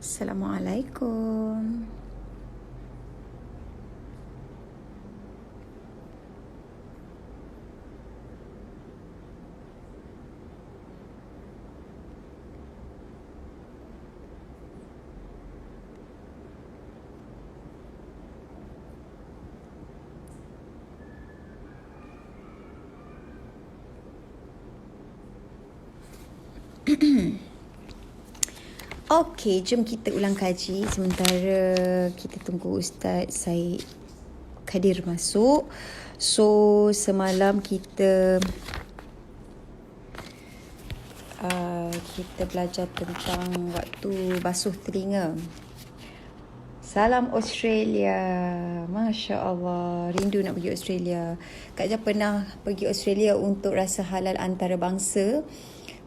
Assalamualaikum. Okey, jom kita ulang kaji sementara kita tunggu Ustaz Said Kadir masuk. So, semalam kita belajar tentang waktu basuh telinga. Salam Australia. Masya Allah. Rindu nak pergi Australia. Kak Jah pernah pergi Australia untuk rasa halal antarabangsa.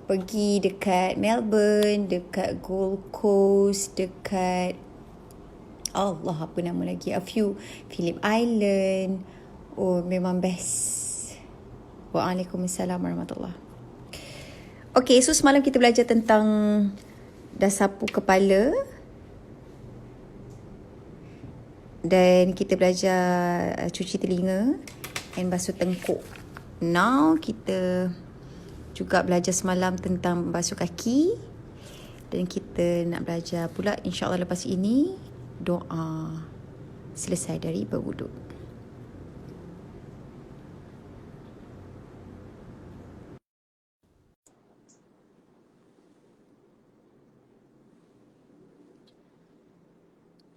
Pergi dekat Melbourne, dekat Gold Coast, dekat Allah apa nama lagi, a few, Phillip Island. Oh, memang best. Waalaikumsalam warahmatullahi. Okay, so semalam kita belajar tentang dah sapu kepala dan kita belajar cuci telinga dan basuh tengkuk. Now kita juga belajar semalam tentang basuh kaki dan kita nak belajar pula insya-Allah lepas ini doa selesai dari berwuduk.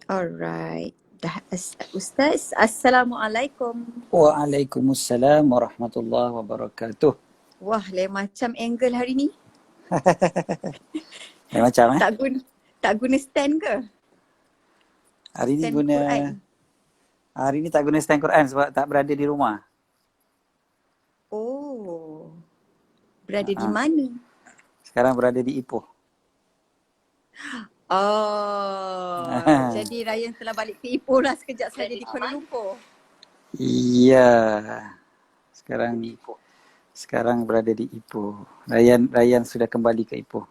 Alright. Dah Ustaz, Assalamualaikum. Waalaikumsalam warahmatullahi wabarakatuh. Wah, lain macam angle hari ni. Lain macam Tak guna stand ke? Hari ni Stand guna Quran. Hari ni tak guna stand Quran sebab tak berada di rumah. Oh. Berada di mana? Sekarang berada di Ipoh. Oh. Jadi Ryan telah balik ke Ipoh lah sekejap saja di Kuala Lumpur. Iya. Sekarang berada di Ipoh. Ryan sudah kembali ke Ipoh.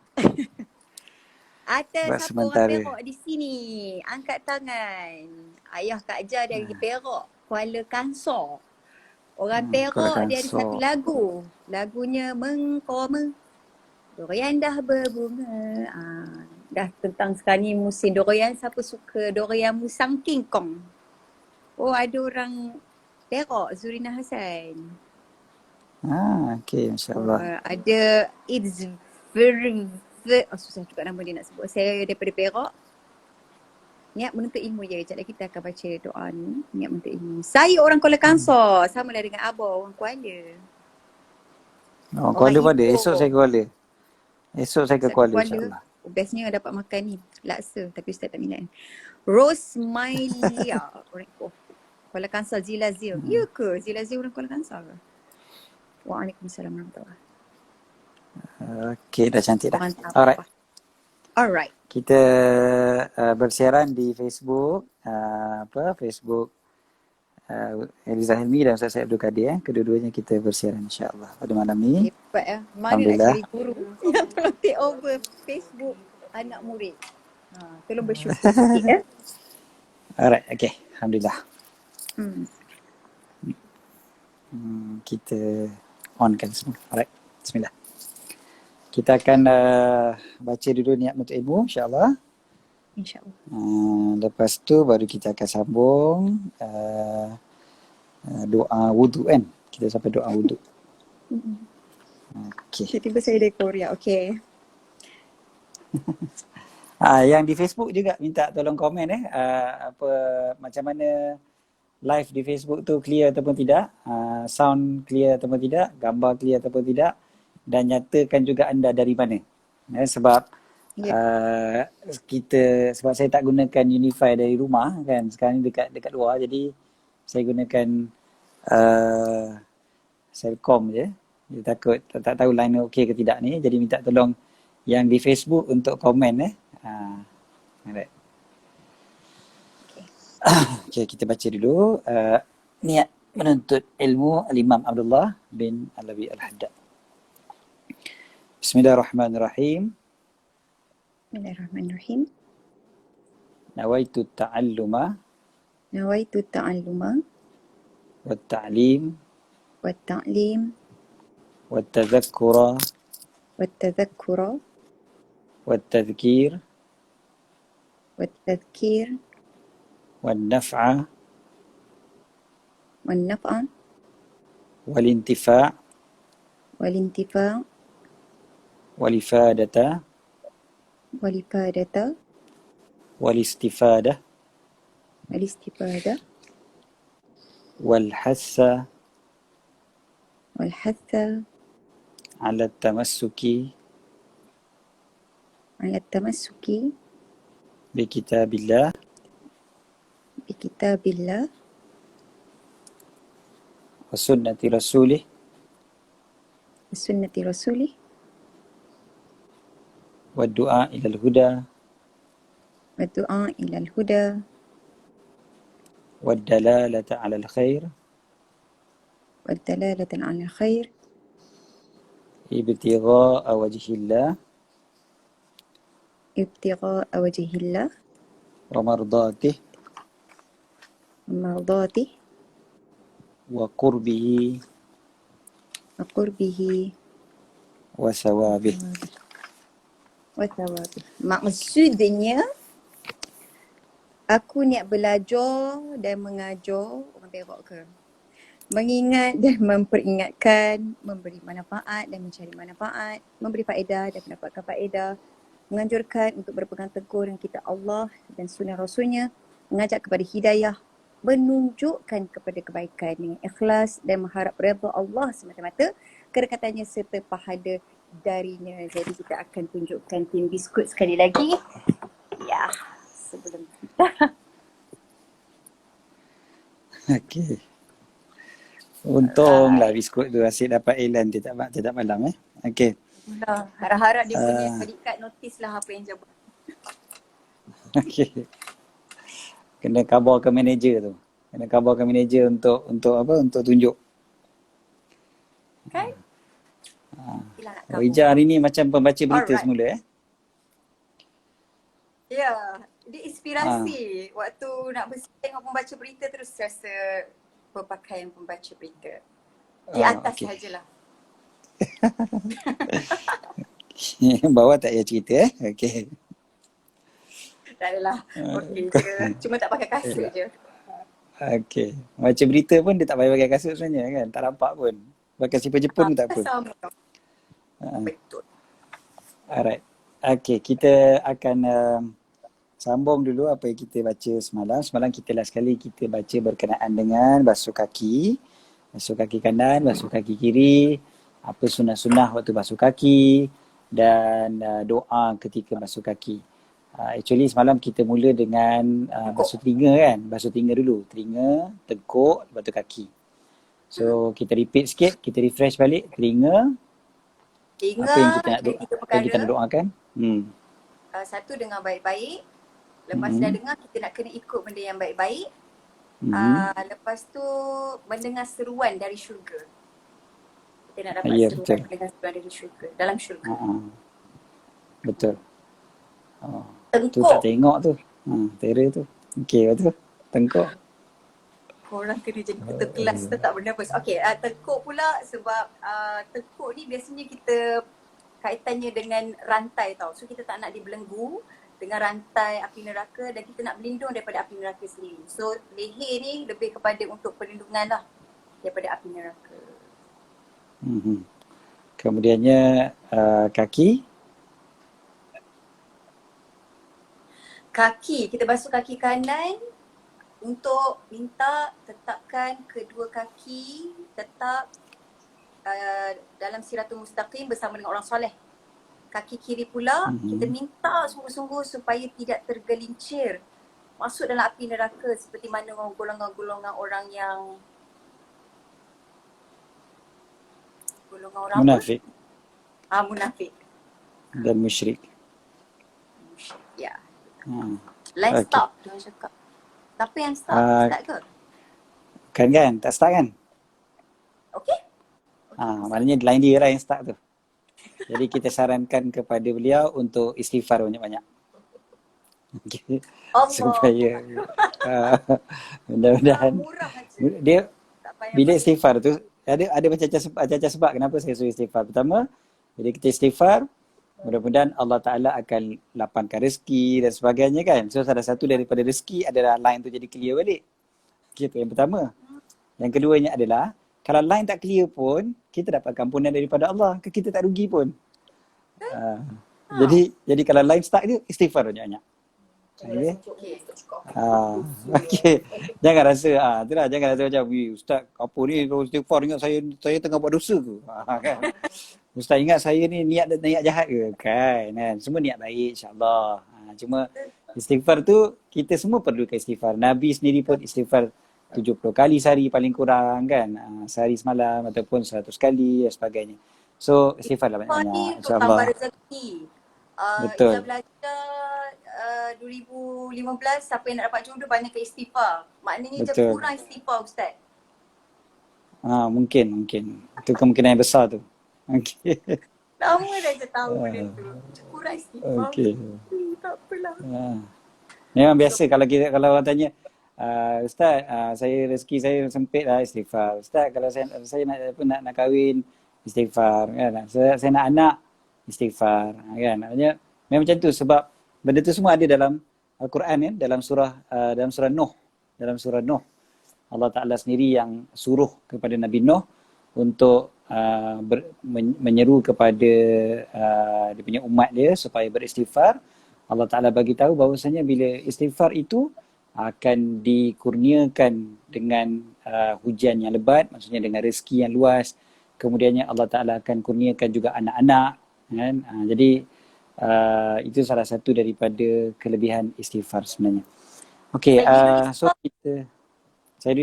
Ada Buat siapa sementara. orang Perak di sini? Angkat tangan. Ayah Kak Jah dari Perak, Kuala Kangsar. Orang Kuala Perak dia ada Kangsar. satu lagu. Lagunya Mengkoma. Durian dah berbunga. Dah tentang sekarang ni musim durian. Siapa suka durian musang King Kong? Oh, ada orang Perak, Zurina Hassan. Okey, insya-Allah. Ada It's very susah juga nama dia nak sebut. Saya daripada Perak. Niat menuntut ilmu je. Sekejap lagi kita akan baca doa ni. Niat menuntut ilmu. Saya orang Kuala Kangsar. Sama lah dengan Abah orang Kuala. Kuala pada. Ipoh. Esok saya ke Kuala. Esok saya ke Kuala insya-Allah. Bestnya dapat makan ni. Laksa. Tapi Ustaz tak minat. Rosmailia. Orang Ipoh. Kuala Kangsar. Zila Zil. Ya ke? Zila Zil orang Kuala Kangsar ke? Waalaikumsalam warahmatullahi. Okey, dah cantik dah. Mantap. Alright. Kita bersiaran di Facebook, Facebook Eliza Helmi dan Ustaz Syed Abdul Kadir. Kedua-duanya kita bersiaran insya-Allah pada malam ni. Hebat ya. Mana nak cari guru yang tolong take over Facebook anak murid. Tolong bersyukur sikit ya. Alright, okay. Alhamdulillah. Kita onkan semua. Alright, bismillah. Kita akan baca dulu niat menuntut ilmu insya-Allah. InsyaAllah. Lepas tu baru kita akan sambung doa wudu kan. Kita sampai doa wudu. Okay. Tiba-tiba saya dari Korea. Okay. Yang di Facebook juga minta tolong komen macam mana live di Facebook tu clear ataupun tidak, sound clear ataupun tidak, gambar clear ataupun tidak, dan nyatakan juga anda dari mana. Sebab sebab saya tak gunakan Unify dari rumah kan, sekarang ni dekat luar, jadi saya gunakan Celcom je. Dia takut tak tahu line okey ke tidak ni, jadi minta tolong yang di Facebook untuk komen alright. Okay, kita baca dulu niat menuntut ilmu Al-Imam Abdullah bin Alawi Al-Haddad. Bismillahirrahmanirrahim. Bismillahirrahmanirrahim. nawaitu ta'alluma nawaitu ta'alluma wat-ta'lim wat-ta'lim wat-tadhakkura wat-tadhakkura wat-tadhkir wat-tadhkir wan-naf'a wan-naf'a wal-intifa' wal-intifa' wal-ifadata wal-ifadata wal-istifadah wal-istifadah wal-hassa wal-hatha 'ala at-tamassuki ala tamassuki bi kitabillah bi kitabillah wa sunnati rasulih wa sunnati rasulih wa du'a ilal huda wa du'a ilal huda wa dalalata 'ala al-khair wa dalalatan 'alal khair ibtigha'a wajhillah ibtigha'a wajhillah wa mardatih wa mardatih wa qurbihi wa qurbihi wa sawabih. wa thawabih. Maksudnya aku niat belajar dan mengajar orang Perak ke? Mengingat dan memperingatkan, memberi manfaat dan mencari manfaat, memberi faedah dan mendapatkan faedah, menganjurkan untuk berpegang teguh dengan kitab Allah dan sunnah Rasulnya, mengajak kepada hidayah, menunjukkan kepada kebaikan dengan ikhlas dan mengharap redha Allah semata-mata, kedekatannya serta pahala darinya. Jadi kita akan tunjukkan tim biskut sekali lagi. Ya, sebelum kita. Okey. Untunglah biskut tu asyik dapat Elan tiap malam Okey. Nah, harap-harap dia punya berikat notis lah apa yang jawab. Okey. Kena khabar ke manager tu. Kena khabar ke manager untuk apa? Untuk tunjuk. Kan? Oh, Ija hari ni macam pembaca berita semula Ya, dia inspirasi. Waktu nak tengok pembaca berita terus rasa berpakaian pembaca berita. Di atas sahajalah. Bawah tak payah cerita Okey. Tak adalah. Okey je. Cuma tak pakai kasut je. Okey. Baca berita pun dia tak payah pakai kasut sebenarnya kan. Tak nampak pun. Pakai slipper Jepun pun tak apa. Sama. Betul. Alright. Okey, kita akan sambung dulu apa yang kita baca semalam. Semalam kita last sekali kita baca berkenaan dengan basuh kaki. Basuh kaki kanan, basuh kaki kiri. Apa sunnah-sunnah waktu basuh kaki. Dan doa ketika basuh kaki. Actually semalam kita mula dengan basuh telinga kan. Basuh telinga dulu. Telinga, tengkuk, lepas tu kaki. So kita repeat sikit, kita refresh balik. Telinga. Ingat Apa yang kita nak kita nak doakan? Satu, dengar baik-baik. Lepas dah dengar, kita nak kena ikut benda yang baik-baik. Lepas tu mendengar seruan dari syurga. Kita nak dapat seruan, mendengar seruan dari syurga, dalam syurga. Betul. Tengkuk. Tu tak tengok tu. Tera tu. Okey, betul. Tengkuk. Korang kena jadi ketua kelas tu tak bernafas. Okey, tengkuk pula sebab tengkuk ni biasanya kita kaitannya dengan rantai tau. So kita tak nak dibelenggu dengan rantai api neraka dan kita nak berlindung daripada api neraka sendiri. So leher ni lebih kepada untuk perlindungan lah daripada api neraka. Kemudiannya kaki. Kaki, kita basuh kaki kanan untuk minta tetapkan kedua kaki tetap dalam siratul mustaqim bersama dengan orang soleh. Kaki kiri pula kita minta sungguh-sungguh supaya tidak tergelincir masuk dalam api neraka seperti mana golongan-golongan orang yang munafik. Munafik. Dan musyrik. Ya. Let's stop. Jangan cakap. Tapi yang start ke? Kan? Tak start kan? Okay. Maknanya lain dia lah yang start tu. Jadi kita sarankan kepada beliau untuk istighfar banyak-banyak. Okay. Allah. Supaya uh, mudah-mudahan Murah je. dia Tak payah bila bayar. istighfar tu ada macam sebab kenapa saya suruh istighfar. Pertama, bila kita istighfar, mudah-mudahan Allah Ta'ala akan lapangkan rezeki dan sebagainya kan. So salah satu daripada rezeki adalah line tu jadi clear balik. Itu yang pertama. Yang keduanya adalah, kalau line tak clear pun, kita dapat ampunan daripada Allah. Kita tak rugi pun. Jadi kalau line stuck dia, istighfar banyak-banyak. Okay. Okay. Jangan rasa, itulah, jangan rasa macam, Ustaz, apa ni, kalau istighfar ingat saya tengah buat dosa ke? Kan? Ustaz ingat saya ni niat jahat ke? Kan? Semua niat baik, insyaAllah. Cuma istighfar tu, kita semua perlukan istighfar. Nabi sendiri pun istighfar 70 kali sehari paling kurang kan. Sehari semalam ataupun 100 kali dan sebagainya. So istighfar lah Istighfar ni banyak-banyak, untuk tambah insyaAllah. rezeki. Betul. Ijaz belajar 2015, siapa yang nak dapat jodoh banyak ke istighfar. Maknanya je Betul. kurang istighfar Ustaz. Mungkin. Itu kemungkinan yang besar tu. Okay. Lama dah je tahu benda tu. Kurang istighfar. Okay. Tak apalah. Memang biasa kalau orang tanya, Ustaz, saya rezeki saya sempit lah, istighfar. Ustaz, kalau saya nak kahwin, istighfar. Kan? Saya nak anak, istighfar. Kan? Maknanya memang macam tu sebab benda tu semua ada dalam Al-Quran kan, dalam surah Nuh. Dalam surah Nuh, Allah Ta'ala sendiri yang suruh kepada Nabi Nuh untuk menyeru kepada dia punya umat dia supaya beristighfar. Allah Ta'ala bagi tahu bahawasanya bila istighfar itu akan dikurniakan dengan hujan yang lebat, maksudnya dengan rezeki yang luas. Kemudiannya Allah Ta'ala akan kurniakan juga anak-anak. Kan? Jadi itu salah satu daripada kelebihan istighfar sebenarnya. Okey, so saya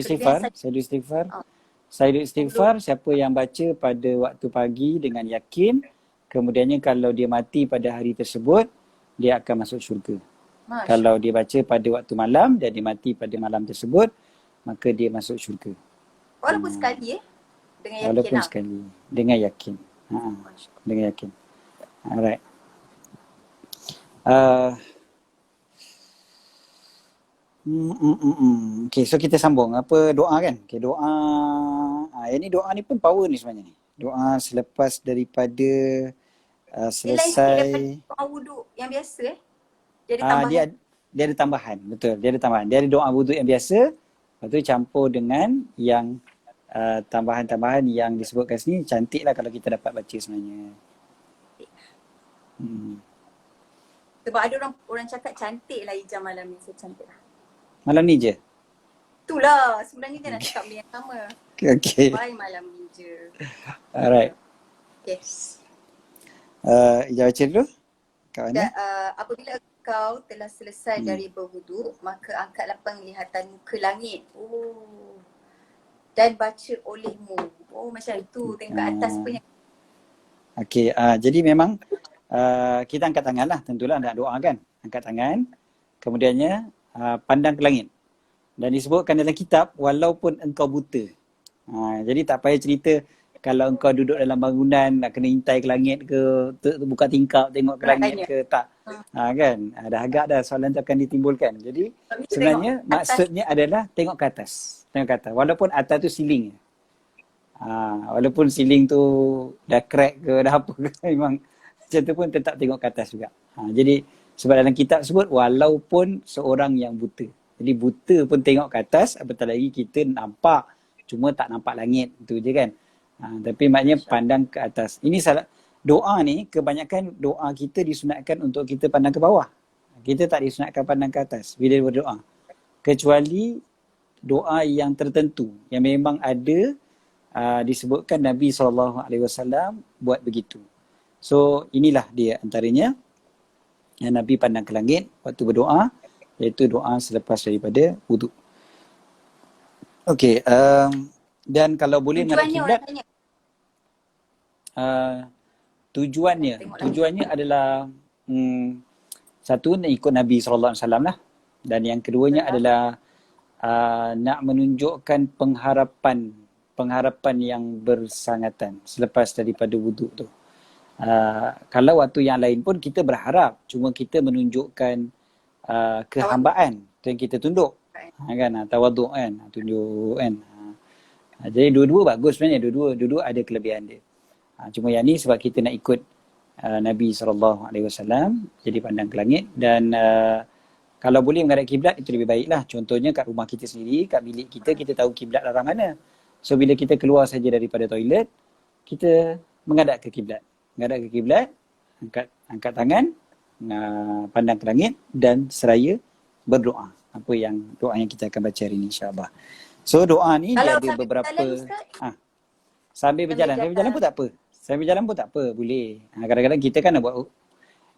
istighfar, siapa yang baca pada waktu pagi dengan yakin, kemudiannya kalau dia mati pada hari tersebut, dia akan masuk syurga. Kalau dia baca pada waktu malam dan dia mati pada malam tersebut, maka dia masuk syurga. Walaupun sekali dengan yakin. Walaupun sekali, dengan yakin. Dengan yakin. Alright. Okay, so kita sambung. Apa doa kan? Okay, doa. Ini doa ni pun power ni sebenarnya ni. Doa selepas daripada selesai. Doa wuduk yang biasa Dia ada tambahan. Dia ada tambahan. Betul, dia ada tambahan. Dia ada doa wuduk yang biasa. Lepas tu campur dengan yang tambahan-tambahan yang disebutkan sini. Cantik lah kalau kita dapat baca sebenarnya. Sebab ada orang cakap cantik lah hijab malam ni. Saya cantik lah. Malam ni je? Itulah. Sebenarnya dia nak cakap benda yang sama. Okay. Bye malam ni je. Alright. Okay. Ijaz baca dulu. Kat mana? Apabila kau telah selesai dari berwuduk, maka angkatlah penglihatan ke langit. Dan baca olehmu. Macam itu. Tengok kat atas punya. Okay. Jadi memang kita angkat tangan lah. Tentulah nak doa kan. Angkat tangan. Kemudiannya pandang ke langit. Dan disebutkan dalam kitab, walaupun engkau buta. Jadi tak payah cerita kalau engkau duduk dalam bangunan nak kena intai ke langit ke, buka tingkap tengok ke langit ke, tak. Kan? Dah agak dah soalan tu akan ditimbulkan. Jadi sebenarnya maksudnya adalah tengok ke atas. Tengok ke atas. Walaupun atas tu ceiling. Walaupun ceiling tu dah crack ke, dah apa ke, memang macam tu pun tetap tengok ke atas juga. Jadi sebab dalam kitab sebut walaupun seorang yang buta. Jadi buta pun tengok ke atas, apatah lagi kita nampak, cuma tak nampak langit. Itu je kan. Tapi maknanya pandang ke atas. Ini salah. Doa ni kebanyakan doa kita disunatkan untuk kita pandang ke bawah. Kita tak disunatkan pandang ke atas bila berdoa. Kecuali doa yang tertentu yang memang ada disebutkan Nabi SAW buat begitu. So inilah dia antaranya yang Nabi pandang ke langit waktu berdoa, iaitu doa selepas daripada wuduk. Okey, dan kalau boleh menghadap kiblat. Tujuannya adalah satu nak ikut Nabi SAW lah, dan yang keduanya adalah nak menunjukkan pengharapan yang bersangatan selepas daripada wuduk tu. Kalau waktu yang lain pun kita berharap, cuma kita menunjukkan kehambaan tu yang kita tunduk. Kan, tawaduk kan, tunjuk kan. Jadi dua-dua bagus sebenarnya, dua-dua ada kelebihan dia. Cuma yang ni sebab kita nak ikut Nabi SAW, jadi pandang ke langit. Dan kalau boleh menghadap kiblat itu lebih baiklah. Contohnya kat rumah kita sendiri, kat bilik kita, kita tahu kiblat arah mana. So bila kita keluar saja daripada toilet, kita menghadap ke kiblat. Menghadap ke kiblat, angkat tangan, pandang ke langit dan seraya berdoa. Apa yang doa yang kita akan baca hari ini, insya-Allah. So doa ni dia ada beberapa sambil berjalan pun tak apa. Sambil berjalan pun tak apa, boleh. Kadang-kadang kita kan nak buat,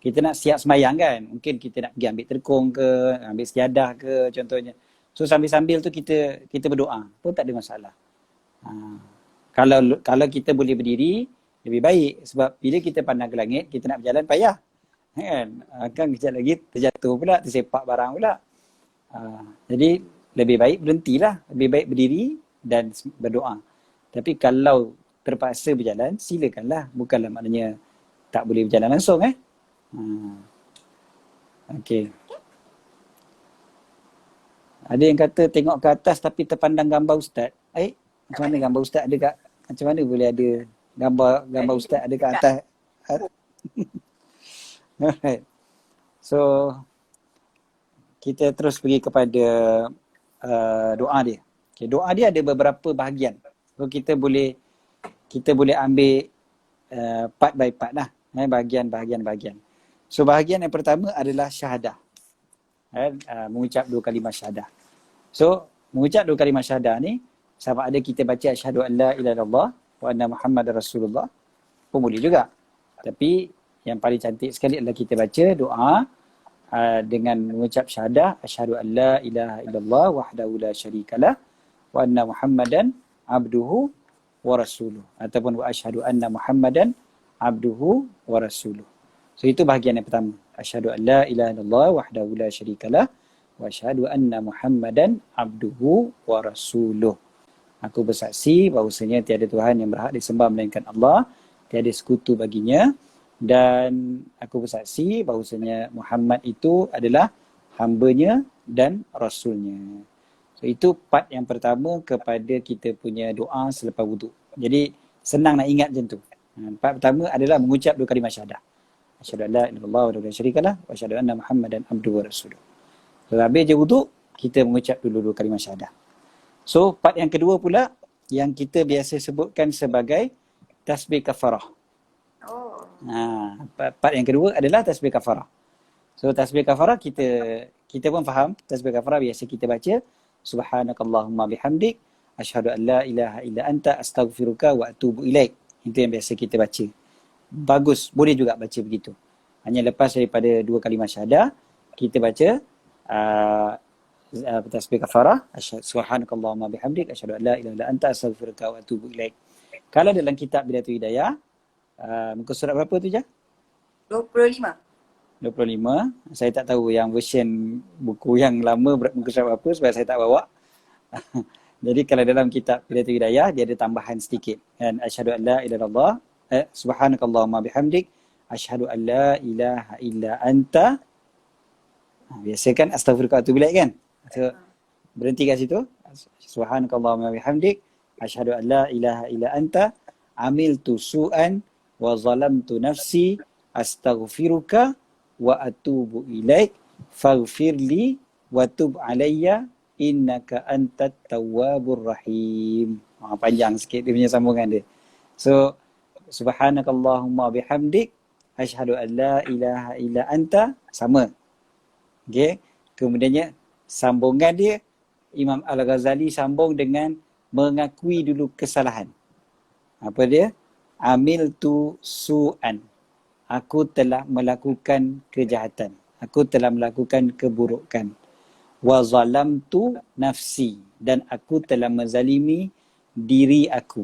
kita nak siap sembahyang kan. Mungkin kita nak pergi ambil terkong ke, ambil sejadah ke contohnya. So sambil-sambil tu kita berdoa pun tak ada masalah. Kalau kita boleh berdiri lebih baik, sebab bila kita pandang ke langit, kita nak berjalan payah. Kan? Kan kejap lagi terjatuh pula, tersepak barang pula. Jadi lebih baik berhentilah, lebih baik berdiri dan berdoa. Tapi kalau terpaksa berjalan, silakanlah. Bukanlah maknanya tak boleh berjalan langsung Okey. Ada yang kata tengok ke atas tapi terpandang gambar ustaz. Macam mana gambar ustaz ada kat, macam mana boleh ada gambar ustaz ada kat atas? Alright. So kita terus pergi kepada doa dia. Okay, doa dia ada beberapa bahagian. So kita boleh ambil part by part lah. Bahagian. So bahagian yang pertama adalah syahadah. Mengucap 2 kalimah syahadah. So mengucap 2 kalimah syahadah ni, sama ada kita baca asyhadu an la ilaha illallah wa anna muhammadar rasulullah pun boleh juga. Tapi yang paling cantik sekali adalah kita baca doa dengan mengucap syahadah asyhadu an la ilaha illallah wahdahu la syarikalah wa anna muhammadan abduhu wa rasuluh, ataupun wa asyhadu anna muhammadan abduhu wa rasuluh. So itu bahagian yang pertama. Asyhadu an la ilaha illallah wahdahu la syarikalah wa asyhadu anna muhammadan abduhu wa rasuluh. Aku bersaksi bahawasanya tiada Tuhan yang berhak disembah melainkan Allah, tiada sekutu baginya, dan aku bersaksi bahawasanya Muhammad itu adalah hamba-Nya dan rasulnya. So itu part yang pertama kepada kita punya doa selepas wuduk. Jadi senang nak ingat macam tu. Part pertama adalah mengucap 2 kalimah syahadah. Asyhadu an la ilaha illallah wa la syarikalah wa asyhadu anna muhammadan abduhu wa rasuluh. So habis je wuduk, kita mengucap dulu 2 kalimah syahadah. So part yang kedua pula yang kita biasa sebutkan sebagai tasbih kafarah. Part yang kedua adalah tasbih kafarah. So tasbih kafarah kita pun faham. Tasbih kafarah biasa kita baca subhanakallahumma bihamdik asyhadu an la ilaha illa anta astaghfiruka wa atubu ilaik. Itu yang biasa kita baca. Bagus, boleh juga baca begitu. Hanya lepas daripada 2 kalimah syahadah, kita baca tasbih kafarah subhanakallahumma bihamdik asyhadu an la ilaha illa anta astaghfiruka wa atubu ilaik. Kalau dalam kitab Bidayatul Hidayah, muka surat berapa tu je? 25. Saya tak tahu yang version buku yang lama muka surat berapa sebab saya tak bawa. Jadi kalau dalam kitab Bidayatul Hidayah dia ada tambahan sedikit. Dan asyhadu an la ilaha illallah subhanakallahumma bihamdik asyhadu an la ilaha illa anta. Biasa kan astaghfiruka wa atubu ilaik kan? So, berhenti kat situ. Subhanakallahumma bihamdik asyhadu an la ilaha illa anta amiltu su'an wa zalamtu nafsi astaghfiruka wa atubu ilaik faghfirli wa tub alayya innaka antat tawwabur rahim. Panjang sikit dia punya sambungan dia. So subhanakallahumma bihamdik asyhadu an la ilaha illa anta, sama. Okey, kemudiannya sambungan dia Imam Al-Ghazali sambung dengan mengakui dulu kesalahan. Apa dia? Amiltu su'an. Aku telah melakukan kejahatan. Aku telah melakukan keburukan. Wa zalamtu nafsi. Dan aku telah menzalimi diri aku.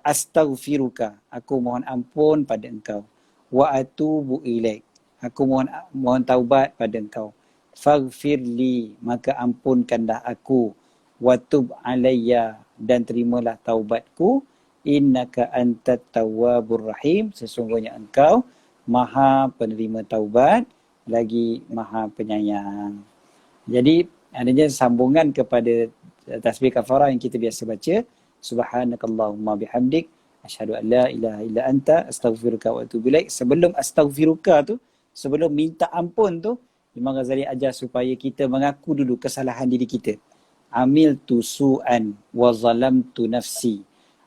Astaghfiruka. Aku mohon ampun pada engkau. Wa atubu ilaik. Aku mohon taubat pada engkau. Faghfirli, maka ampunkanlah aku. Wa tub alayya, dan terimalah taubatku. Innaka antat tawwabur rahim, sesungguhnya engkau maha penerima taubat lagi Maha Penyayang. Jadi adanya sambungan kepada tasbih kafarah yang kita biasa baca, subhanakallahumma bihamdik asyhadu an la ilaha illa anta astaghfiruka wa atubu ilaik. Sebelum astaghfiruka tu, sebelum minta ampun tu, Imam Ghazali ajar supaya kita mengaku dulu kesalahan diri kita. Amiltu su'an wa zalamtu nafsi.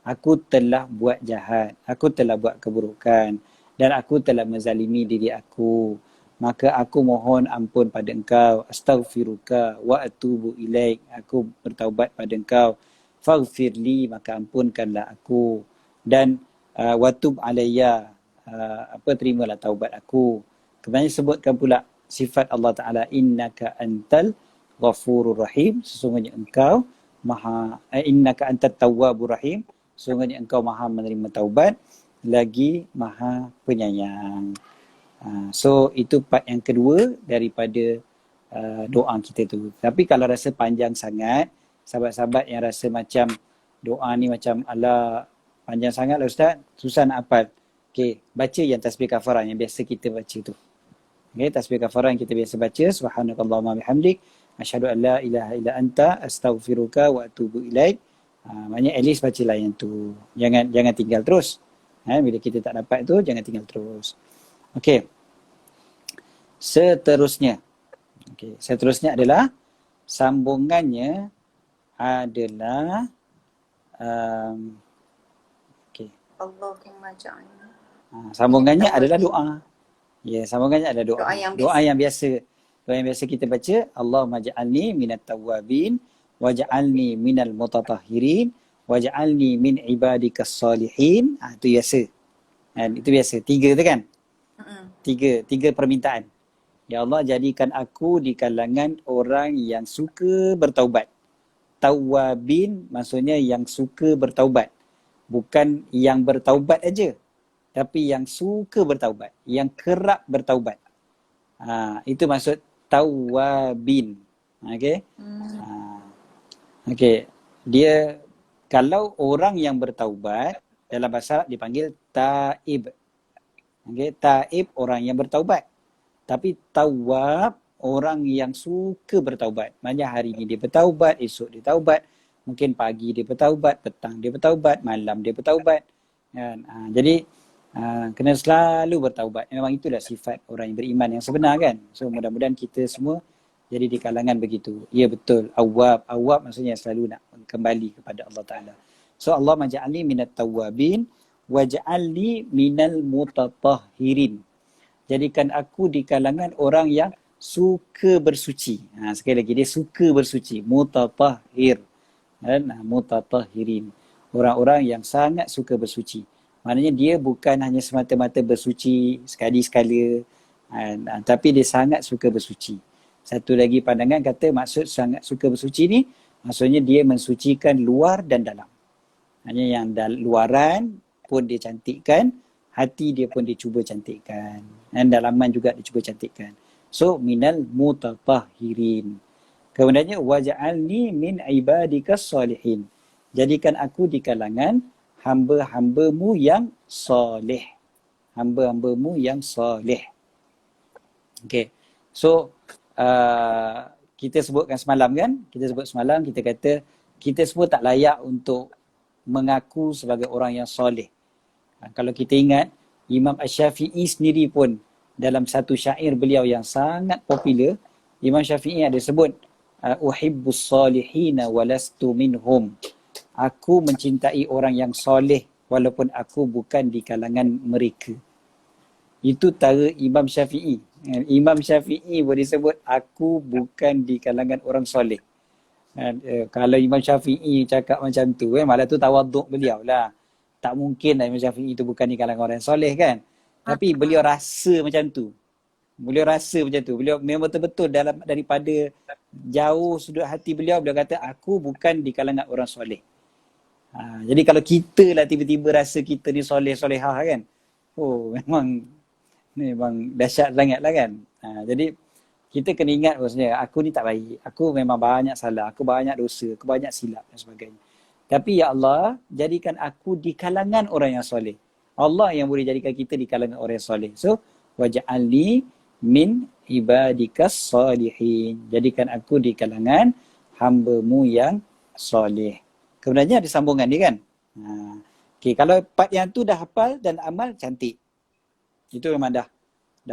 Aku telah buat jahat, aku telah buat keburukan dan aku telah menzalimi diri aku. Maka aku mohon ampun pada engkau. Astaghfiruka wa atubu ilaik. Aku bertaubat pada engkau. Faghfirli, maka ampunkanlah aku. Dan watub alayya, terimalah taubat aku. Kemudian sebutkan pula sifat Allah Ta'ala, innaka antal ghafurur rahim. Sesungguhnya engkau innaka antat tawwabur rahim. Sesungguhnya engkau maha menerima taubat, lagi maha penyayang. So itu part yang kedua daripada doa kita tu. Tapi kalau rasa panjang sangat, sahabat-sahabat yang rasa macam doa ni macam ala panjang sangat lah Ustaz, susah nak hafal. Okay, baca yang tasbih kafarah yang biasa kita baca tu. Okay, tasbih kafarah yang kita biasa baca, subhanakallahumma bihamdik asyhadu an la ilaha illa anta astaghfiruka wa atubu ilaik. Maknanya at least bacalah yang tu. Jangan tinggal terus. Bila kita tak dapat tu, jangan tinggal terus. Okey. Seterusnya adalah sambungannya adalah Allahumma ja'alni. Sambungannya adalah doa. Ya, sambungannya adalah doa. Doa yang biasa. Doa yang biasa kita baca, Allahumma ja'alni minat tawwabin waj'alni minal mutatahhirin waj'alni min ibadikas salihin. Itu biasa. Itu biasa. 3 tu kan? Tiga permintaan. Ya Allah, jadikan aku di kalangan orang yang suka bertaubat. Tawwabin maksudnya yang suka bertaubat. Bukan yang bertaubat aja, tapi yang suka bertaubat, yang kerap bertaubat. Itu maksud tawwabin. Okey. Okey. Dia kalau orang yang bertaubat dalam bahasa Arab dipanggil taib. Okey, taib orang yang bertaubat. Tapi tawwab orang yang suka bertaubat. Maksudnya hari ni dia bertaubat, esok dia taubat, mungkin pagi dia bertaubat, petang dia bertaubat, malam dia bertaubat. Kan? Jadi kena selalu bertaubat. Memang itulah sifat orang yang beriman yang sebenar kan. So mudah-mudahan kita semua jadi di kalangan begitu. Ya betul. Awwab maksudnya selalu nak kembali kepada Allah Ta'ala. So Allah maj'alni minat tawwabin waj'alni minal mutatahhirin. Jadikan aku di kalangan orang yang suka bersuci. Sekali lagi, dia suka bersuci. Mutatahhir. Mutatahhirin. Orang-orang yang sangat suka bersuci. Maknanya dia bukan hanya semata-mata bersuci sekali-sekala. Tapi dia sangat suka bersuci. Satu lagi pandangan kata maksud sangat suka bersuci ni, maksudnya dia mensucikan luar dan dalam. Hanya yang luaran pun dia cantikkan, hati dia pun dia cuba cantikkan. Dan dalaman juga dia cuba cantikkan. So, minal mutatahhirin. Kemudiannya, waja'alni min ibadikas salihin. Jadikan aku di kalangan hamba-hambamu yang soleh. Hamba-hambamu yang soleh. Okay. So, kita sebutkan semalam kan? Kita kata, kita semua tak layak untuk mengaku sebagai orang yang soleh. Kalau kita ingat, Imam Asy-Syafi'i sendiri pun dalam satu syair beliau yang sangat popular, Imam Syafi'i ada sebut, uhibbus salihina walastu minhum. Aku mencintai orang yang soleh walaupun aku bukan di kalangan mereka. Itu cara Imam Syafi'i. Imam Syafi'i boleh sebut, aku bukan di kalangan orang soleh. Kalau Imam Syafi'i cakap macam tu, malah tu tawaduk beliau lah. Tak mungkin lah Imam Syafi'i itu bukan di kalangan orang soleh kan. Tapi beliau rasa macam tu. Beliau memang betul-betul daripada jauh sudut hati beliau kata, aku bukan di kalangan orang soleh. Jadi kalau kita lah tiba-tiba rasa kita ni soleh-solehah kan. Memang dahsyat sangat lah kan. Jadi kita kena ingat maksudnya, aku ni tak baik. Aku memang banyak salah. Aku banyak dosa. Aku banyak silap dan sebagainya. Tapi ya Allah, jadikan aku di kalangan orang yang soleh. Allah yang boleh jadikan kita di kalangan orang yang soleh. So, waj'alni min ibadikas salihin. Jadikan aku di kalangan hamba-Mu yang soleh. Kemudiannya ada sambungan ni kan. Okay, kalau part yang tu dah hafal dan amal, cantik. Itu memang dah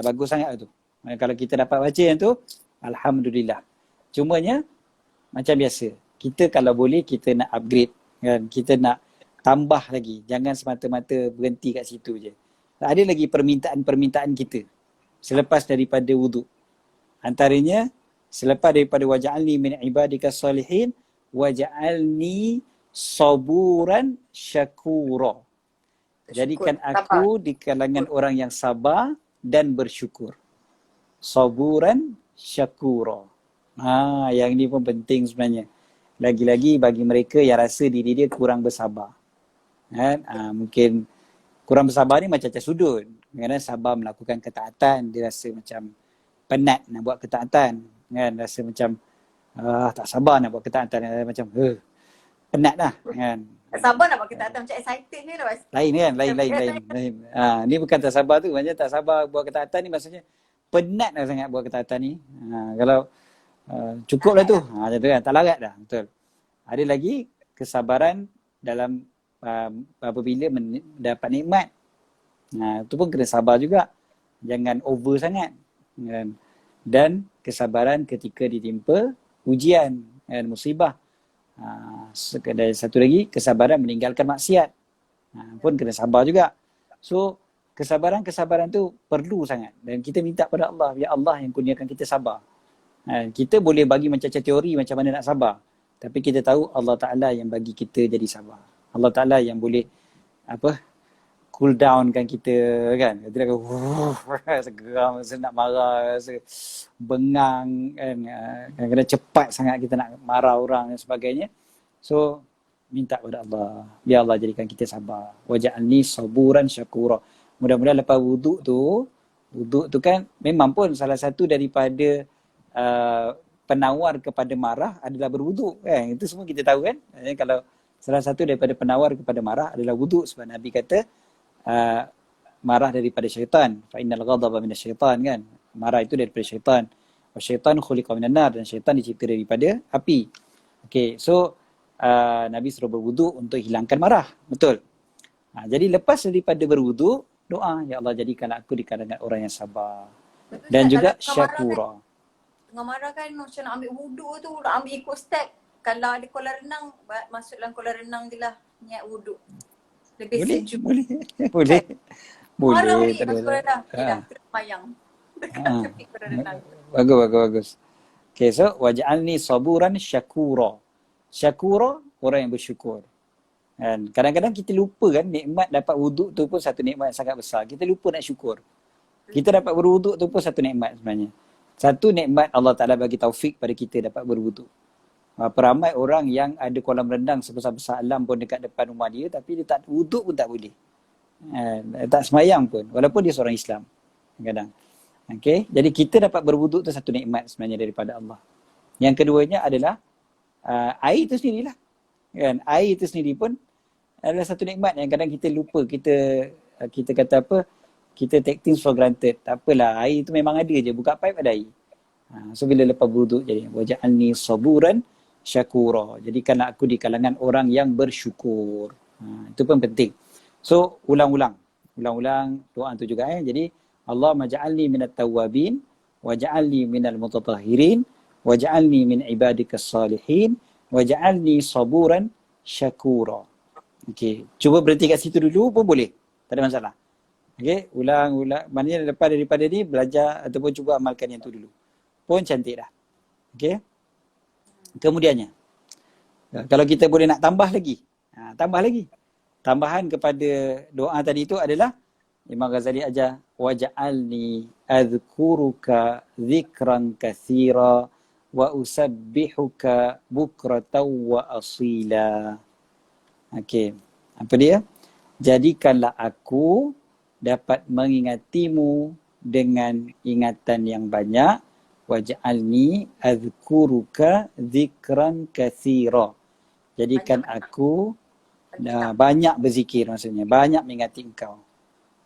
bagus sangat tu. Kalau kita dapat baca yang tu, alhamdulillah. Cumanya macam biasa, kita kalau boleh kita nak upgrade kan, kita nak tambah lagi. Jangan semata-mata berhenti kat situ je. Ada lagi permintaan kita selepas daripada wuduk. Antaranya selepas daripada waj'alni min ibadikas salihin waj'alni saburan syakura. Jadikan aku di kalangan orang yang sabar dan bersyukur. Saburan syakura. Yang ni pun penting sebenarnya. Lagi-lagi bagi mereka yang rasa diri dia kurang bersabar. Kan? Mungkin kurang bersabar ni macam sudut. Kadang sabar melakukan ketaatan, dia rasa macam penat nak buat ketaatan. Kan? Rasa macam tak sabar nak buat ketaatan. Macam penat dah. Kan? Tak sabar nak buat ketaatan, macam excited ni lah. Lain kan? Lain. Ni bukan tak sabar tu. Macam tak sabar buat ketaatan ni maksudnya penat dah sangat buat ketaatan ni. Kalau cukup lah tu. Macam tu kan? Tak larat dah. Betul. Ada lagi kesabaran dalam apabila mendapat nikmat. Itu pun kena sabar juga. Jangan over sangat. Kan? Dan kesabaran ketika ditimpa ujian dan musibah. Dan satu lagi, kesabaran meninggalkan maksiat. Pun kena sabar juga. So, kesabaran tu perlu sangat. Dan kita minta pada Allah, ya Allah yang kurniakan kita sabar. Kita boleh bagi macam teori macam mana nak sabar. Tapi kita tahu Allah Ta'ala yang bagi kita jadi sabar. Allah Ta'ala yang boleh cool down kan kita kan. Kita akan segeram, rasa nak marah, rasa bengang kan. Kadang-kadang cepat sangat kita nak marah orang dan sebagainya. So, minta kepada Allah. Ya Allah jadikan kita sabar. Waj'alni saburan syakura. Mudah-mudahan lepas wuduk tu kan memang pun salah satu daripada penawar kepada marah adalah berwuduk kan. Itu semua kita tahu kan. Kalau salah satu daripada penawar kepada marah adalah wuduk, sebab Nabi kata marah daripada syaitan. Fa innal ghadaba minasyaitan kan. Marah itu daripada syaitan. Wa syaitan khuliqa minan nar, dan syaitan dicipta daripada api. Okey, so Nabi suruh berwuduk untuk hilangkan marah. Betul. Jadi lepas daripada berwuduk, doa, ya Allah jadikanlah aku di kalangan orang yang sabar. Betul, Dan Ustaz, juga kalau syakura. Tengah marah kan macam nak ambil wuduk tu, nak ambil ikut step. Kalau ada kolam renang, masuk dalam kolam renang je lah niat wuduk. Lebih sejuk. Boleh. Marah Boleh. ni masuk kolam renang. Dah, kena mayang. Dekat tepi kolam renang. Bagus. Okay, so waj'alni saburan syakura. Syakura, orang yang bersyukur. Dan kadang-kadang kita lupa kan, nikmat dapat wuduk tu pun satu nikmat yang sangat besar. Kita lupa nak syukur. Kita dapat berwuduk tu pun satu nikmat sebenarnya. Satu nikmat Allah Ta'ala bagi taufik pada kita dapat berwuduk. Peramai orang yang ada kolam renang sebesar-besar alam pun dekat depan rumah dia, tapi dia tak wuduk pun tak boleh. Tak semayang pun, walaupun dia seorang Islam. Kadang. Okay? Jadi kita dapat berwuduk tu satu nikmat sebenarnya daripada Allah. Yang keduanya adalah air itu sendirilah. Kan? Air itu sendiri pun adalah satu nikmat yang kadang kita lupa. Kita kata apa? Kita take things for granted. Tak apalah, air itu memang ada je. Buka pipe ada air. So bila lepas berwuduk jadi waj'alni saburan syakura. Jadikanlah aku di kalangan orang yang bersyukur. Itu pun penting. So ulang-ulang doa tu juga Jadi Allah maj'alni minat tawwabin waj'alni minal mutatahhirin waj'alni min ibadikas salihin waj'alni saburan syakura. Okey, cuba berhenti kat situ dulu pun boleh. Tak ada masalah. Okey, ulang. Maknanya lepas daripada ni belajar ataupun cuba amalkan yang tu dulu. Pun cantik dah. Okey. Kemudiannya, kalau kita boleh nak tambah lagi. Tambahan kepada doa tadi itu adalah Imam Ghazali ajar waj'alni adhkuruka dzikran katsira wa usabbihuka bukratan wa asila. Okey. Apa dia? Jadikanlah aku dapat mengingatimu dengan ingatan yang banyak. Waj'alni adhkuruka dzikran katsira. Jadikan aku banyak berzikir, maksudnya banyak mengingati engkau.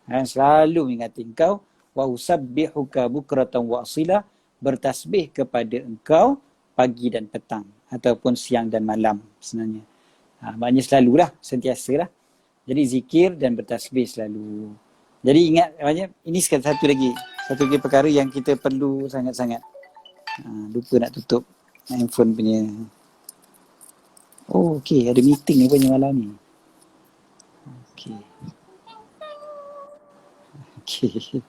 Selalu mengingati engkau. wa usabbihuka bukratan wa asila, bertasbih kepada engkau pagi dan petang ataupun siang dan malam sebenarnya. Maknanya selalulah, sentiasalah. Jadi zikir dan bertasbih selalu. Jadi ingat, maknanya ini satu lagi perkara yang kita perlu sangat-sangat. Lupa nak tutup handphone punya. Oh okey, ada meeting ni punya malam ni. Okey. Okey.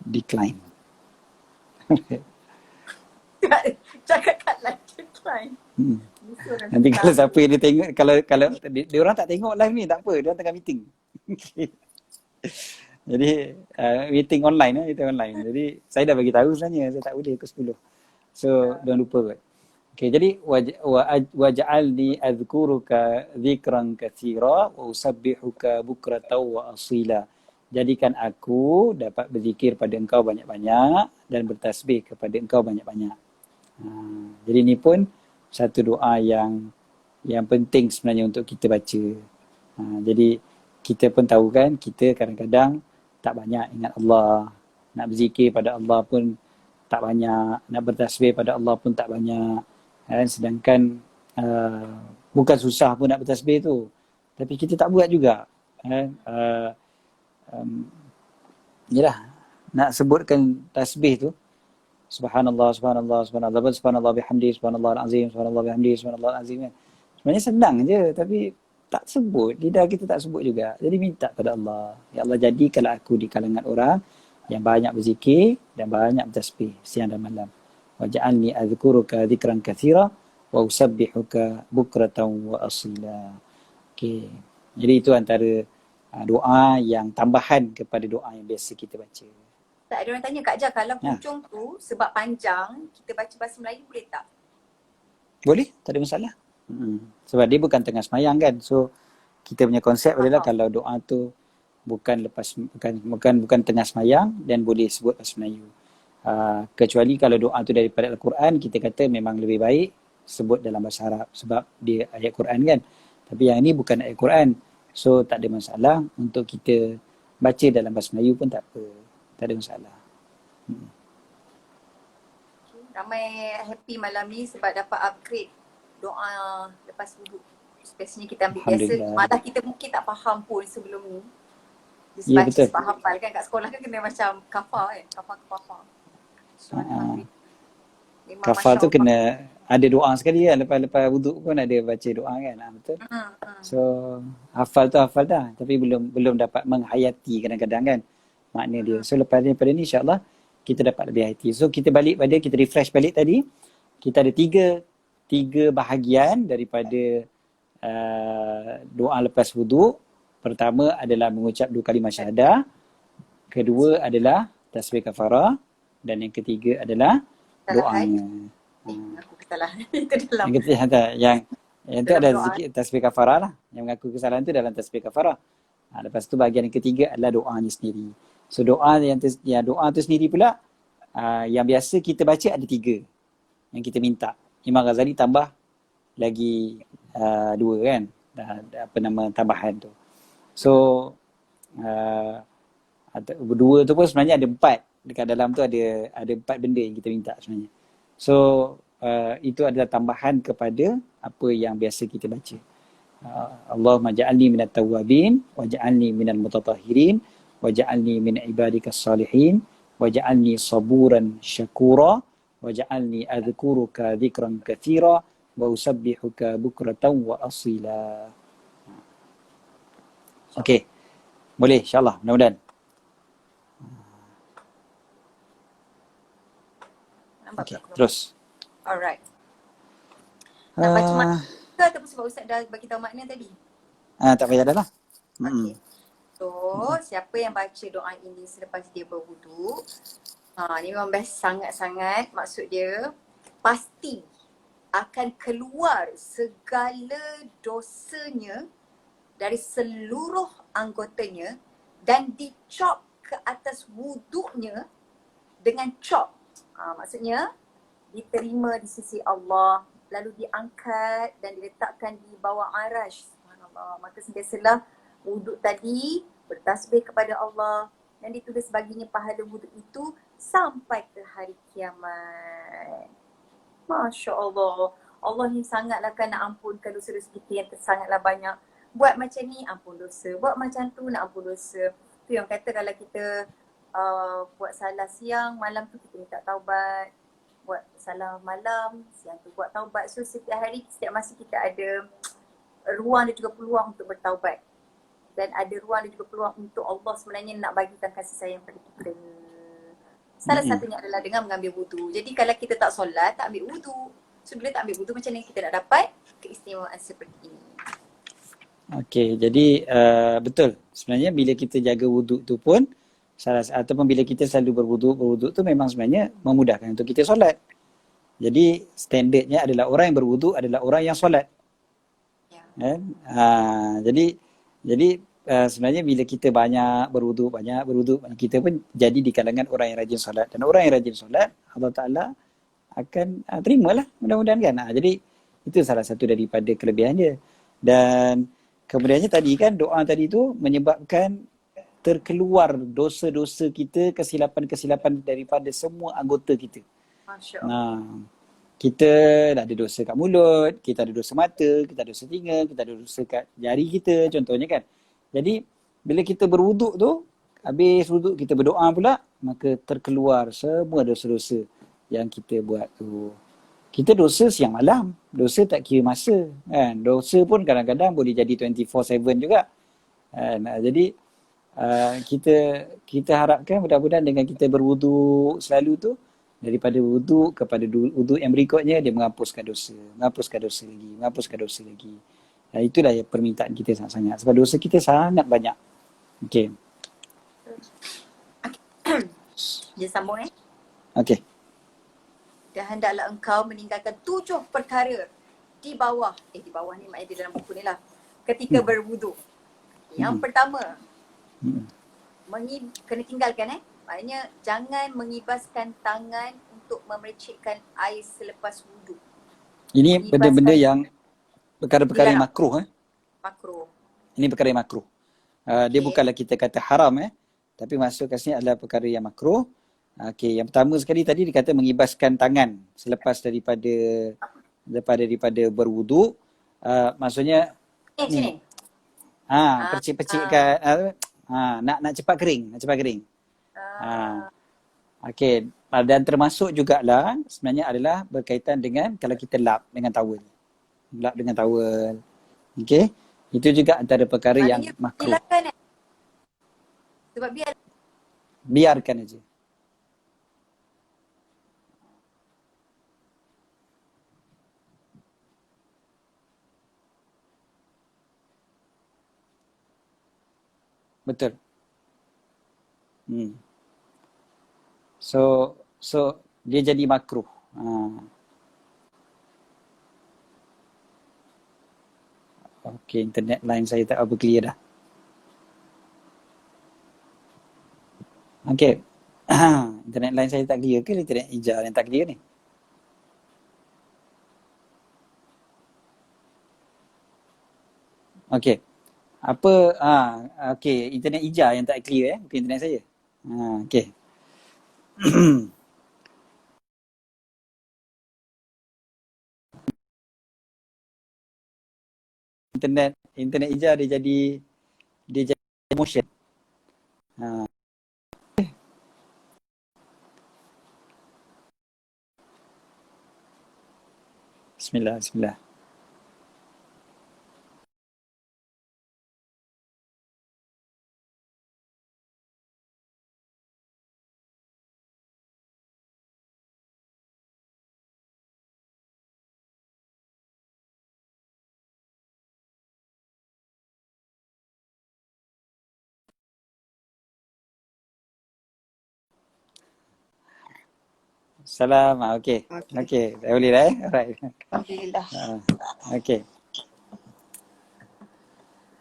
Decline. Cakap kat live decline. Nanti kalau siapa yang dia tengok, kalau dia orang tak tengok live ni tak apa, dia orang tengah meeting. Jadi meeting online. Jadi saya dah bagi tahu sebenarnya, saya tak boleh pukul 10. So jangan lupa kot. Okay, jadi waj'alni adhkuruka dzikran katsira wa usabbihuka bukratan wa asila. Jadikan aku dapat berzikir pada engkau banyak-banyak dan bertasbih kepada engkau banyak-banyak. Jadi ni pun satu doa yang penting sebenarnya untuk kita baca. Jadi kita pun tahu kan, kita kadang-kadang tak banyak ingat Allah. Nak berzikir pada Allah pun tak banyak. Nak bertasbih pada Allah pun tak banyak. Sedangkan bukan susah pun nak bertasbih tu. Tapi kita tak buat juga. Yalah, nak sebutkan tasbih tu. Subhanallah, subhanallah, subhanallah, subhanallah bihamdi, subhanallah al-azim, subhanallah bihamdi, subhanallah al-azim. Sebenarnya senang je, tapi tak sebut. Lidah kita tak sebut juga. Jadi minta pada Allah. Ya Allah, jadikanlah aku di kalangan orang yang banyak berzikir dan banyak bertasbih siang dan malam. Waj'alni adhkuruka dzikran katsira wa usabbihuka bukratan wa asila. Okey. Jadi itu antara doa yang tambahan kepada doa yang biasa kita baca. Tak, ada orang tanya Kak Jah, kalau hujung tu sebab panjang, kita baca bahasa Melayu boleh tak? Boleh, tak ada masalah. Sebab dia bukan tengah semayang kan. So kita punya konsep adalah kalau doa tu bukan tengah semayang dan boleh sebut bahasa Melayu. Kecuali kalau doa tu daripada Al-Quran, kita kata memang lebih baik sebut dalam bahasa Arab sebab dia ayat Quran kan. Tapi yang ni bukan ayat Quran. So tak ada masalah untuk kita baca dalam bahasa Melayu pun tak apa. Tak ada masalah. Ramai happy malam ni sebab dapat upgrade doa lepas wuduk. Biasanya kita ambil biasa, malah kita mungkin tak faham pun sebelum ni. Just baca sebab hafal kan, kat sekolah kan kena macam kafar kan, kafar. Kafar tu kena ada doa sekali kan, lepas wuduk pun ada baca doa kan. Betul. So hafal tu hafal dah, tapi belum dapat menghayati kadang-kadang kan makna dia. So lepas daripada ni insya-Allah kita dapat lebih hayati. So kita refresh balik tadi. Kita ada tiga bahagian daripada doa lepas wuduk. Pertama adalah mengucap 2 kalimah syahadah. Kedua adalah tasbih kafarah. Dan yang ketiga adalah doanya. Aku kesalahan. Itu dalam. Yang itu ada zikir tasbih kafarah lah. Yang mengaku kesalahan tu dalam tasbih kafarah. Lepas tu bahagian yang ketiga adalah doanya sendiri. So doa doa tu sendiri pula yang biasa kita baca ada 3 yang kita minta. Imam Ghazali tambah lagi 2 kan. Tambahan tu. So 2 tu pun sebenarnya ada 4. Dekat dalam tu ada 4 benda yang kita minta sebenarnya. So itu adalah tambahan kepada apa yang biasa kita baca. Allahumma ja'alni minat tawwabin waj'alni minal mutatahhirin waj'alni min ibadikas salihin waj'alni saburan syakura waj'alni adhkuruka dzikran katsira wa usabbihuka bukratan wa asila. Okey. Boleh insya-Allah, mudah-mudahan. Okey, terus. Alright. Nak baca makna ke ataupun sebab Ustaz dah bagi tahu makna tadi? Tak payah dah lah. Okey. So, siapa yang baca doa ini selepas dia berwuduk, ni memang best sangat-sangat. Maksud dia, pasti akan keluar segala dosanya dari seluruh anggotanya dan dicop ke atas wuduknya dengan cop. Maksudnya diterima di sisi Allah, lalu diangkat dan diletakkan di bawah arash. Subhanallah. Maka sentiasalah wuduk tadi bertasbih kepada Allah, dan ditulis baginya pahala wuduk itu sampai ke hari kiamat. Masya Allah. Allah ni sangatlah kan nak ampunkan dosa-dosa kita yang sangatlah banyak. Buat macam ni ampun dosa. Buat macam tu nak ampun dosa. Tu yang kata kalau kita buat salah siang, malam tu kita minta taubat. Buat salah malam, siang tu buat taubat. So setiap hari, setiap masa kita ada ruang dan juga peluang untuk bertaubat. Dan ada ruang dan juga peluang untuk Allah sebenarnya nak bagikan kasih sayang pada kita. Salah satunya adalah dengan mengambil wudu. Jadi kalau kita tak solat, tak ambil wudu. So bila tak ambil wudu, macam mana kita nak dapat keistimewaan seperti ini? Okey, jadi betul. Sebenarnya bila kita jaga wuduk tu pun ataupun bila kita selalu berwuduk tu memang sebenarnya memudahkan untuk kita solat. Jadi standardnya adalah orang yang berwuduk adalah orang yang solat. Ya. Kan? Jadi sebenarnya bila kita banyak berwuduk, kita pun jadi di kalangan orang yang rajin solat. Dan orang yang rajin solat, Allah Ta'ala akan terimalah mudah-mudahan kan. Jadi itu salah satu daripada kelebihan dia. Dan kemudiannya tadi kan doa tadi tu menyebabkan terkeluar dosa-dosa kita, kesilapan-kesilapan daripada semua anggota kita. Masya Allah. Kita dah ada dosa kat mulut, kita ada dosa mata, kita ada dosa telinga, kita ada dosa kat jari kita contohnya kan. Jadi bila kita berwuduk tu, habis wuduk kita berdoa pula, maka terkeluar semua dosa-dosa yang kita buat tu. Kita dosa siang malam, dosa tak kira masa kan. Dosa pun kadang-kadang boleh jadi 24/7 juga. Kan? Jadi kita harapkan mudah-mudahan dengan kita berwuduk selalu tu, daripada wuduk kepada wuduk yang berikutnya dia menghapuskan dosa lagi. Dan itulah permintaan kita sangat-sangat sebab dosa kita sangat banyak. Okey. Dia sambung Okey. Dan hendaklah engkau meninggalkan 7 perkara di bawah ni maknanya di dalam buku ni lah. Ketika berwuduk. Yang pertama, kena tinggalkan maknanya jangan mengibaskan tangan untuk memercikkan air selepas wuduk. Ini benda-benda yang perkara-perkara yang makruh Makruh. Ini perkara yang makruh. Dia bukanlah kita kata haram tapi masuk kat sini adalah perkara yang makruh. Okey, yang pertama sekali tadi dikata mengibaskan tangan selepas daripada berwuduk. Maksudnya Sini. percik-percikkan nak cepat kering. Okey, dan termasuk jugalah sebenarnya adalah berkaitan dengan kalau kita lap dengan towel. Okey, itu juga antara perkara yang makruh. Biarkan sebab biarkan aja. Betul. So dia jadi makruh. Okey, internet line saya tak apa clear dah. Okey. Internet line saya tak clear ke internet Ija yang tak clear ni? Okey. Okey, internet Ija yang tak clear bukan internet saya. Okey. internet Ija dia jadi motion. Bismillah. Salam. Okey. Dah boleh dah Alright. Alhamdulillah. Okey.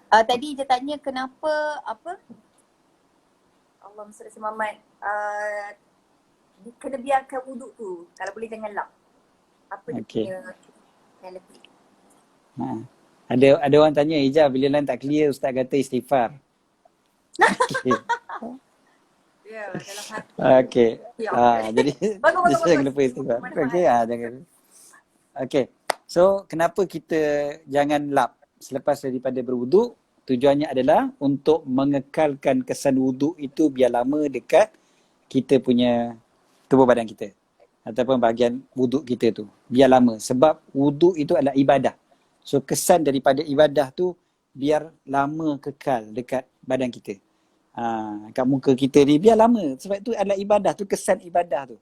Tadi dia tanya kenapa Allah Sallallahu Alaihi Muhammad kena biarkan wuduk tu. Kalau boleh jangan lap. Apa dia punya penalty? Ada orang tanya, Ija bila line tak clear Ustaz kata istighfar. Okay. Ya, dalam hati. Okey. Ya. Jadi Bagus. jangan lupa istighfar. Manfaat. Okey, jangan. Okey. So, kenapa kita jangan lap selepas daripada berwuduk? Tujuannya adalah untuk mengekalkan kesan wuduk itu biar lama dekat kita punya tubuh badan kita ataupun bahagian wuduk kita tu. Biar lama. Sebab wuduk itu adalah ibadah. So, kesan daripada ibadah tu biar lama kekal dekat badan kita. Kat muka kita ni biar lama. Sebab tu adalah ibadah tu, kesan ibadah tu.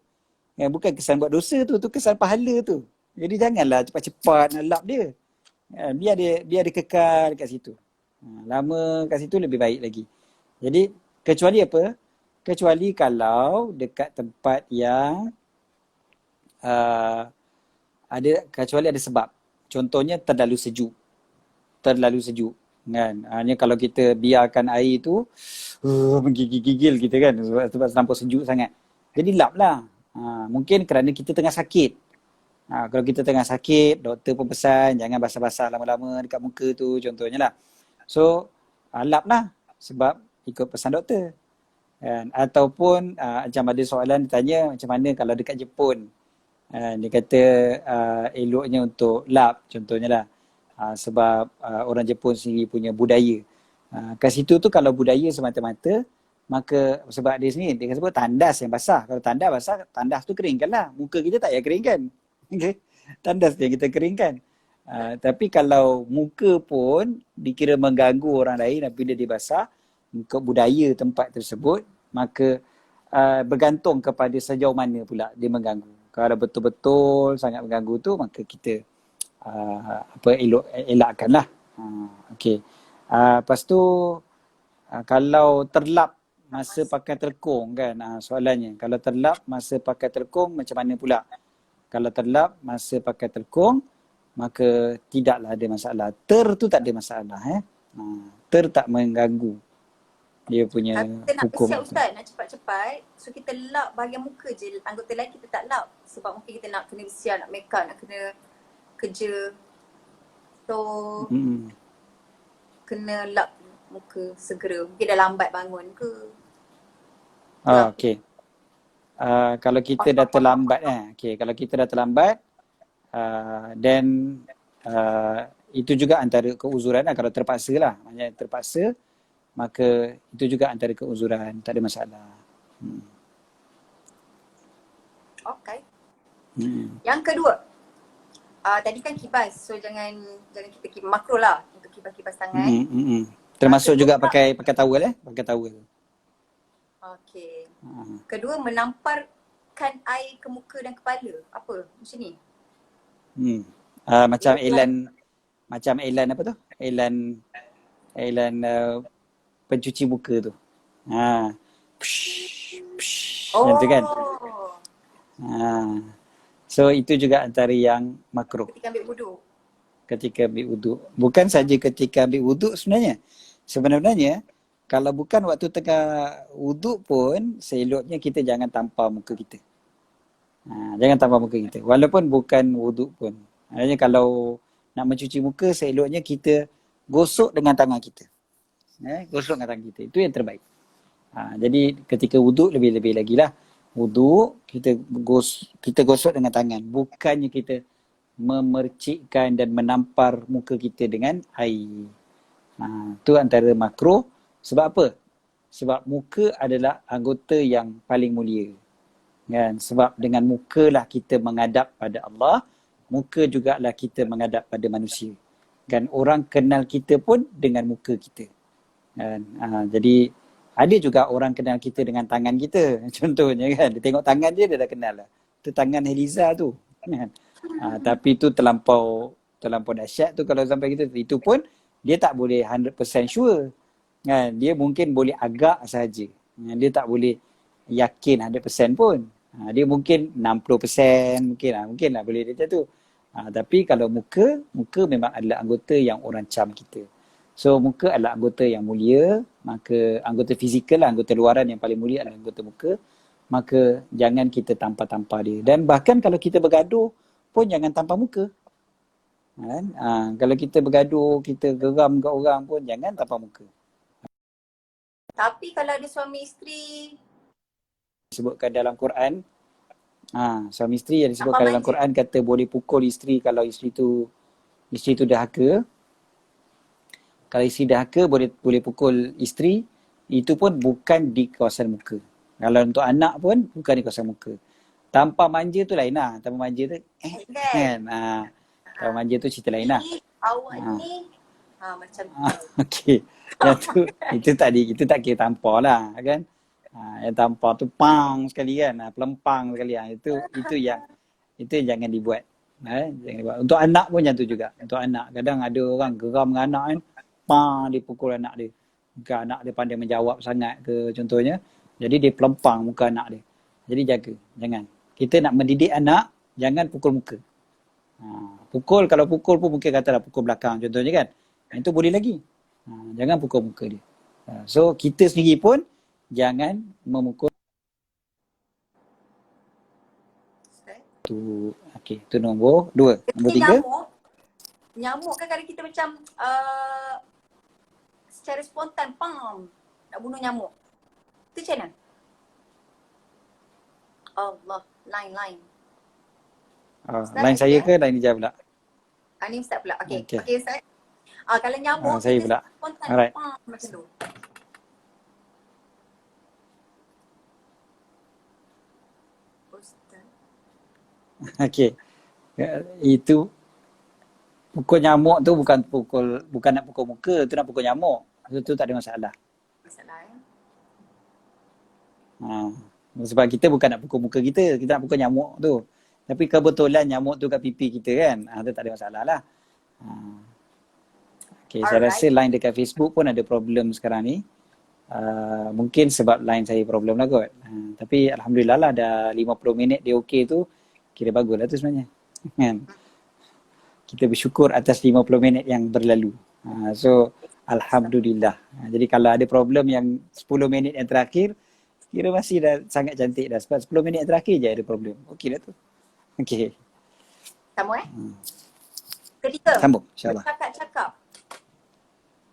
Bukan kesan buat dosa tu kesan pahala tu. Jadi janganlah cepat-cepat nak lap dia. Biar dia kekal kat situ. Lama kat situ lebih baik lagi. Jadi kecuali apa? Kecuali kalau dekat tempat yang kecuali ada sebab. Contohnya terlalu sejuk. Kan? Hanya kalau kita biarkan air tu menggigil-gigil kita kan sebab terlampau sejuk sangat. Jadi lap lah. Mungkin kerana kita tengah sakit. Kalau kita tengah sakit, doktor pun pesan jangan basah-basah lama-lama dekat muka tu contohnya lah. So, lap lah sebab ikut pesan doktor. Kan? Ataupun macam ada soalan ditanya macam mana kalau dekat Jepun. Dia kata eloknya untuk lap contohnya lah. Sebab orang Jepun sendiri punya budaya. Kat situ tu kalau budaya semata-mata, maka sebab dia sini, dia sebut tandas yang basah. Kalau tandas basah, tandas tu keringkan lah. Muka kita tak payah keringkan. Okay? Tandas yang kita keringkan. Tapi kalau muka pun dikira mengganggu orang lain apabila dia basah, muka budaya tempat tersebut, maka bergantung kepada sejauh mana pula dia mengganggu. Kalau betul-betul sangat mengganggu tu, maka kita elakkanlah. Okey. Lepas tu kalau terlap masa pakai telekung kan, soalannya kalau terlap masa pakai telekung macam mana pula? Kalau terlap masa pakai telekung, maka tidaklah ada masalah. Tu tak ada masalah. Tak mengganggu dia punya kita nak hukum. bersiap Ustaz, nak cepat-cepat. So kita lap bahagian muka je. Anggota lain kita tak lap. Sebab mungkin kita nak kena bersiap, nak make up, nak kena kerja. So kena lap muka segera. Mungkin dah lambat bangun ke. Okey. Kalau kita dah terlambat kalau kita dah terlambat then itu juga antara keuzuran lah. Kalau terpaksa lah, maksudnya terpaksa, maka itu juga antara keuzuran, tak ada masalah. Okay. Yang kedua, tadi kan kibas, so jangan kita kibas makro lah untuk kibas-kibas tangan. Termasuk juga pakai towel pakai towel. Okey. Kedua, menamparkan air ke muka dan kepala. Apa? Macam ni? Macam Elan apa tu? Elan pencuci muka tu. Macam kan? So itu juga antara yang makruh. Ketika ambil wuduk. Bukan saja ketika ambil wuduk sebenarnya. Sebenarnya kalau bukan waktu tengah wuduk pun, seeloknya kita jangan tampar muka kita. Jangan tampar muka kita. Walaupun bukan wuduk pun. Maksudnya kalau nak mencuci muka, seeloknya kita gosok dengan tangan kita. Gosok dengan tangan kita. Itu yang terbaik. Jadi ketika wuduk lebih-lebih lagi lah. Wuduk, kita gosok dengan tangan. Bukannya kita memercikkan dan menampar muka kita dengan air. Itu antara makruh. Sebab apa? Sebab muka adalah anggota yang paling mulia. Kan? Sebab dengan muka lah kita menghadap pada Allah. Muka jugalah kita menghadap pada manusia. Kan? Orang kenal kita pun dengan muka kita. Kan? Jadi ada juga orang kenal kita dengan tangan kita. Contohnya kan, dia tengok tangan dia dah kenal lah. Itu tangan Heliza tu. Kan? Tapi tu terlampau dahsyat tu kalau sampai kita. Itu pun dia tak boleh 100% sure. Kan? Dia mungkin boleh agak saja. Dia tak boleh yakin 100% pun. Dia mungkin 60% mungkin lah boleh dia macam tu. Tapi kalau muka memang adalah anggota yang orang cam kita. So muka adalah anggota yang mulia, maka anggota fizikal lah, anggota luaran yang paling mulia adalah anggota muka. Maka jangan kita tampar-tampar dia. Dan bahkan kalau kita bergaduh pun jangan tampar muka. Kan? Kalau kita bergaduh, kita geram ke orang pun jangan tampar muka. Tapi kalau ada suami isteri, disebutkan dalam Quran. Suami isteri yang disebutkan Apa dalam manja? Quran kata boleh pukul isteri kalau isteri tu dahaka. Kalau isteri dahaka boleh pukul isteri, itu pun bukan di kawasan muka. Kalau untuk anak pun bukan di kawasan muka. Tampar manja tu lain lah. Tampar manja tu Kan? kan. Tampar manja tu cerita lain lah. Awak Ah. ni macam tu. Okey. Yang tu itu tak kira tampar lah kan. Yang tampar tu pang sekali kan. Pelempang sekali lah. Itu yang jangan dibuat. Jangan dibuat. Untuk anak pun macam tu juga. Untuk anak. Kadang ada orang geram dengan anak kan. Pang dia pukul anak dia. Bukan anak dia pandai menjawab sangat ke contohnya. Jadi dia pelempang muka anak dia. Jadi jaga. Jangan. Kita nak mendidik anak, jangan pukul muka. Kalau pukul pun mungkin katalah pukul belakang contohnya kan. Itu boleh lagi. Jangan pukul muka dia. So kita sendiri pun jangan memukul tu. Okey, tu nombor 2. Nombor 3. Nyamuk kan kadang kita macam secara spontan nak bunuh nyamuk. Tu macam mana? Allah, line. Line saya ke line Ijaz pula? Ni Ustaz pula. Okey, Okey. Ustaz. Kalau nyamuk Saya pula. spontan Alright. macam tu. Ustaz. Okey. Itu pukul nyamuk tu bukan nak pukul muka, tu nak pukul nyamuk. Tu tak ada masalah. Masalah Sebab kita bukan nak pukul muka kita nak pukul nyamuk tu. Tapi kebetulan nyamuk tu kat pipi kita kan. Tu tak ada masalah lah. Okay, saya rasa line dekat Facebook pun ada problem sekarang ni. Mungkin sebab line saya problem lah kot. Tapi Alhamdulillah lah dah 50 minit dia okey tu. Kira bagus lah tu sebenarnya. Kan? Kita bersyukur atas 50 minit yang berlalu. So Alhamdulillah. Jadi kalau ada problem yang 10 minit yang terakhir, kira masih dah sangat cantik dah. Sebab 10 minit yang terakhir je ada problem. Okey dah tu. Okey. Sambung Ketiga. Sambung insyaAllah. Bercakap-cakap.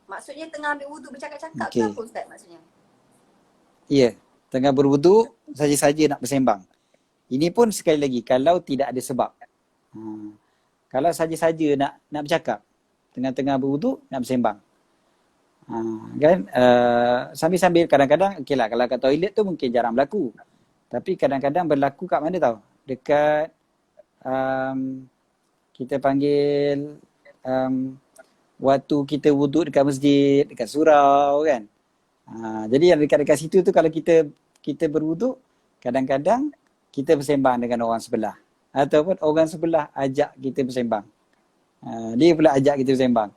Maksudnya tengah ambil wuduk bercakap-cakap Okey. ke apa Ustaz maksudnya? Ya. Tengah berwuduk, saja-saja nak bersembang. Ini pun sekali lagi, kalau tidak ada sebab. Kalau saja-saja nak bercakap, tengah-tengah berwuduk, nak bersembang. Kan? Sambil-sambil kadang-kadang, okey lah, kalau kat toilet tu mungkin jarang berlaku. Tapi kadang-kadang berlaku kat mana tau? Dekat, kita panggil, waktu kita wuduk dekat masjid, dekat surau kan. Jadi yang dekat-dekat situ tu kalau kita berwuduk, kadang-kadang kita bersembang dengan orang sebelah. Ataupun orang sebelah ajak kita bersembang. Dia pula ajak kita bersembang.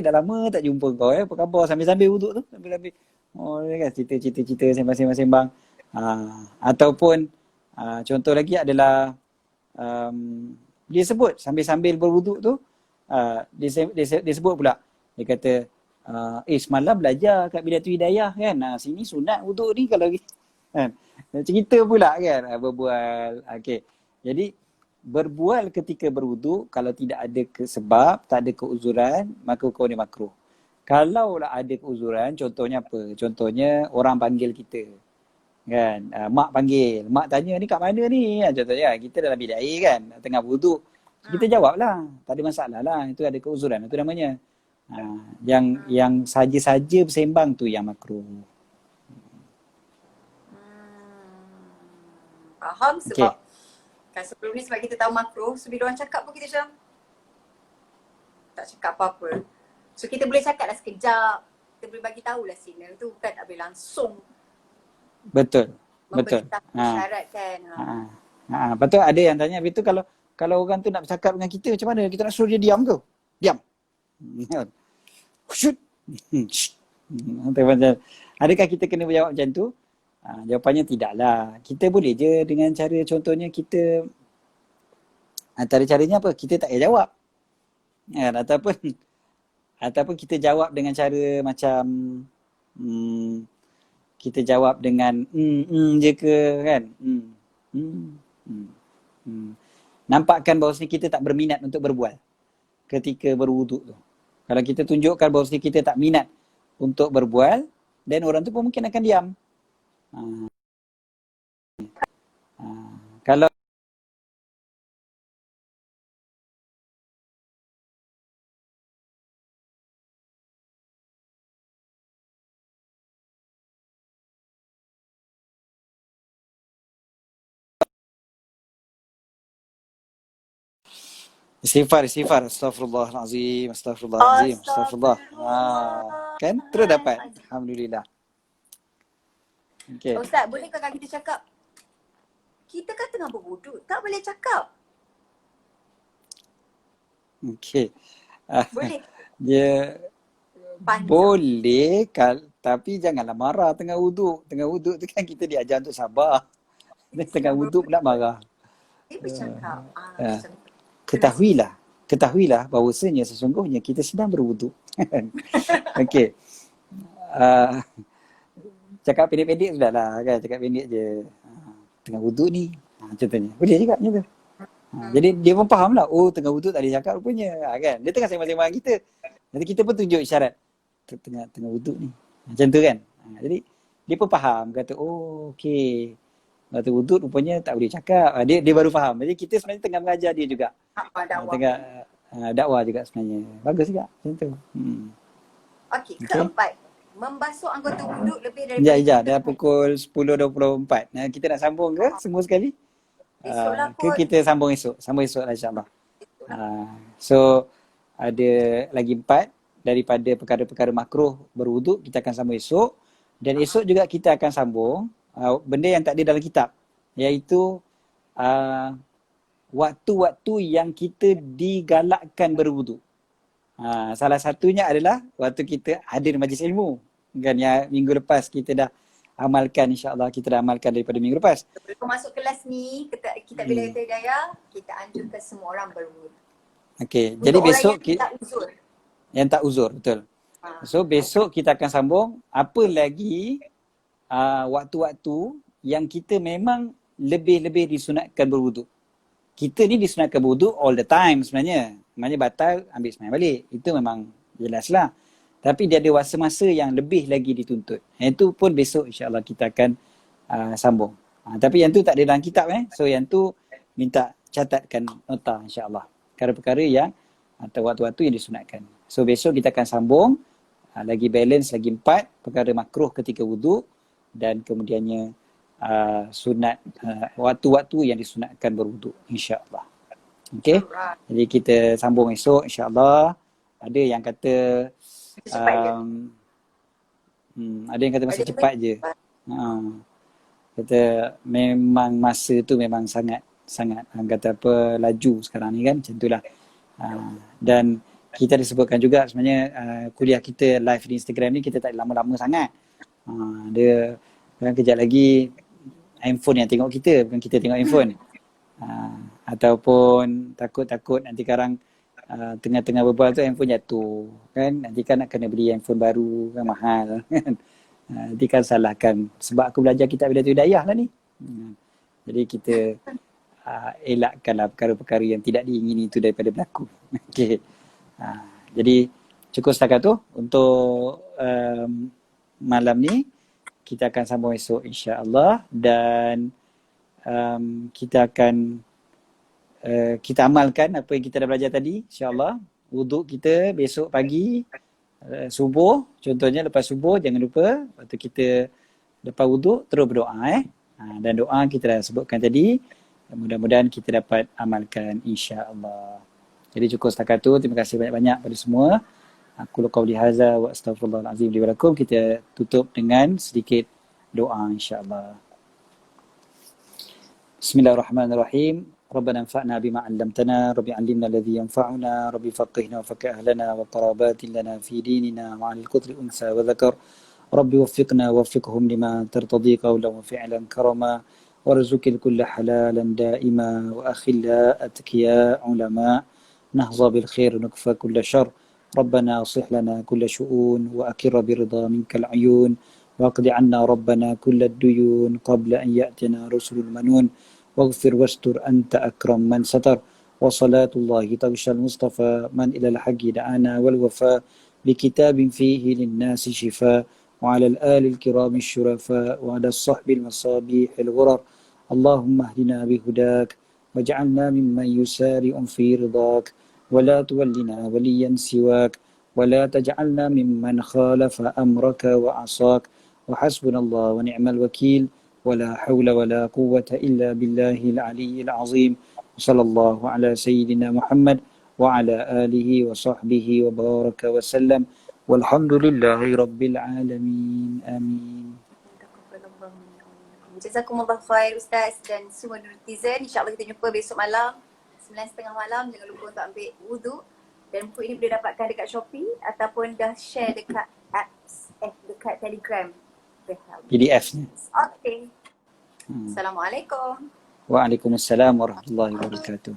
Dah lama tak jumpa kau apa khabar? Sambil-sambil wuduk tu. Sambil-sambil. Dia kan cerita-cerita sembang-sembang. Ataupun contoh lagi adalah dia sebut sambil-sambil berwuduk tu dia sebut pula. Dia kata semalam belajar kat Bidatul Hidayah kan. Sini sunat wuduk ni kalau kan. Cerita pula kan berbual. Okey. Jadi berbual ketika berwuduk kalau tidak ada sebab, tak ada keuzuran, maka hukum dia makruh. Kalau lah ada keuzuran, contohnya apa? Contohnya orang panggil kita. Kan? Mak panggil. Mak tanya ni kat mana ni? Contohnya kita dalam bilik air kan, tengah berwuduk. Kita jawablah. Tak ada masalah lah. Itu ada keuzuran. Itu namanya. Yang saja-saja bersembang tu yang makruh. Faham sebab kan sebelum ni sebab kita tahu makruh, so bila orang cakap pun kita macam tak cakap apa-apa. So kita boleh cakap lah sekejap, kita boleh bagi tahulah signal tu, bukan tak boleh langsung Betul. memberitahu syarat kan. Lepas tu ada yang tanya, itu kalau orang tu nak bercakap dengan kita macam mana? Kita nak suruh dia diam ke? Diam. Shoot. Adakah kita kena berjawab macam tu? Jawapannya tidaklah. Kita boleh je dengan cara contohnya kita antara caranya apa? Kita tak payah jawab. Ataupun kita jawab dengan cara macam kita jawab dengan je ke kan? Nampakkan bahawasanya kita tak berminat untuk berbual ketika berwuduk tu. Kalau kita tunjukkan bahawasanya kita tak minat untuk berbual, dan orang tu pun mungkin akan diam. Istighfar. Astaghfirullahalazim. Astaghfirullah. Kan? Terus dapat. Astagfirullahaladzim. Alhamdulillah. Okey. Ustaz, bolehkah kita cakap, kita kan tengah berwuduk, tak boleh cakap? Okey. Boleh? Dia Panjang. boleh tapi janganlah marah tengah wuduk. Tengah wuduk tu kan kita diajar untuk sabar. Dan tengah wuduk pula marah. Dia bercakap. Ketahuilah bahawasanya sesungguhnya kita sedang berwuduk. Okey. Cakap pendek-pendek sudahlah kan, cakap pendek je. Tengah wuduk ni. Contohnya. Boleh juga macam tu. Jadi dia pun faham lah, oh tengah wuduk tak boleh cakap rupanya. Kan? Dia tengah sembang-sembang kita. Nanti kita pun tunjuk isyarat. Tengah wuduk ni. Macam tu kan. Jadi dia pun faham, kata oh okey. Waktu wuduk rupanya tak boleh cakap. Dia baru faham. Jadi kita sebenarnya tengah mengajar dia juga. Dakwah. Tengah dakwah juga sebenarnya. Bagus juga macam tu. Okey, keempat. Membasuh anggota wuduk lebih daripada... Sekejap, dah pukul 10.24. Kita nak sambung ke semua sekali? Esoklah Ke kita sambung esok? Sambung esok lah insyaAllah. So, ada lagi 4 daripada perkara-perkara makruh berwuduk, kita akan sambung esok. Dan esok juga kita akan sambung benda yang tak ada dalam kitab, iaitu waktu-waktu yang kita digalakkan berwuduk. Salah satunya adalah waktu kita hadir majlis ilmu. Kan yang minggu lepas kita dah amalkan, insya-Allah kita dah amalkan daripada minggu lepas. Sebelum masuk kelas ni, kita bila kita hidayah, kita anjurkan semua orang berwuduk. Okey, jadi besok kita uzur. Yang tak uzur, betul. So besok kita akan sambung apa lagi waktu-waktu yang kita memang lebih-lebih disunatkan berwuduk. Kita ni disunatkan berwuduk all the time sebenarnya. Maknanya batal, ambil sembahyang balik. Itu memang jelaslah. Tapi dia ada masa-masa yang lebih lagi dituntut. Yang tu pun besok insya-Allah kita akan sambung. Tapi yang tu tak ada dalam kitab So yang tu minta catatkan nota insya-Allah. Perkara-perkara yang atau waktu-waktu yang disunatkan. So besok kita akan sambung lagi balance lagi 4 perkara makruh ketika wuduk dan kemudiannya sunat waktu-waktu yang disunatkan berwuduk insya-Allah. Okey. Jadi kita sambung esok insya-Allah. Ada yang kata ada yang kata masa cepat je. Kata memang masa tu memang sangat kata apa laju sekarang ni kan, macam itulah. Dan kita disebutkan juga sebenarnya kuliah kita live di Instagram ni kita tak lama-lama sangat. Dia kan kejap lagi handphone yang tengok kita, bukan kita tengok handphone. Ataupun takut nanti sekarang tengah-tengah berbual tu handphone jatuh kan, nanti kan nak kena beli handphone baru kan, mahal kan. Nanti kan salahkan sebab aku belajar kitab Bidayatul Hidayah lah ni. Jadi kita elakkanlah perkara-perkara yang tidak diingini itu daripada berlaku. Okey. Jadi cukup setakat tu untuk malam ni. Kita akan sambung esok insya-Allah dan kita akan kita amalkan apa yang kita dah belajar tadi insya-Allah. Wuduk kita besok pagi subuh, contohnya lepas subuh jangan lupa waktu kita lepas wuduk terus berdoa dan doa kita dah sebutkan tadi, mudah-mudahan kita dapat amalkan insya-Allah. Jadi cukup setakat tu. Terima kasih banyak-banyak pada semua. Aku qauli hadza wa astaghfirullahalazim li wa lakum. Kita tutup dengan sedikit doa insya-Allah. Bismillahirrahmanirrahim. Rabbana anfa'na bima 'allamtana, rabbi 'allimna alladhi yanfa'una, rabbi faqihna wa faqih ahlana wa qarabatin lana fi dinina wa 'alal qutri unsa wa dhakar. Rabbi waffiqna waffiqhum lima tartadi qawlan wa fi'lan karama. Warzuqil kulla halalan da'ima wa akhilla atqiya ulama. نهضى بالخير ونكفى كل شر. ربنا أصلح لنا كل شؤون وأكر برضا منك العيون واقض عنا ربنا كل الديون قبل أن يأتنا رسل المنون واغفر واستر أنت أكرم من ستر. وصلاة الله تغشى المصطفى من إلى الحق دعانا والوفاء بكتاب فيه للناس شفاء وعلى الآل الكرام الشرفاء وعلى الصحب المصابيح الغرر. اللهم اهدنا بهداك واجعلنا ممن يسارع في رضاك ولا تولنا وليا سواك ولا تجعلنا ممن خالف أمرك وعصاك. وحسبنا الله ونعم الوكيل ولا حول ولا قوة إلا بالله العلي العظيم. صلى الله على سيدنا محمد وعلى آله وصحبه وبارك وسلم والحمد لله رب العالمين آمين. Jazakumullah khair Ustaz dan semua netizen. InsyaAllah kita jumpa besok malam 9:30 malam. Jangan lupa untuk ambil wuduk. Dan buku ini boleh dapatkan dekat Shopee ataupun dah share dekat apps, dekat Telegram. PDF-nya. Okay. Assalamualaikum. Waalaikumsalam warahmatullahi wabarakatuh.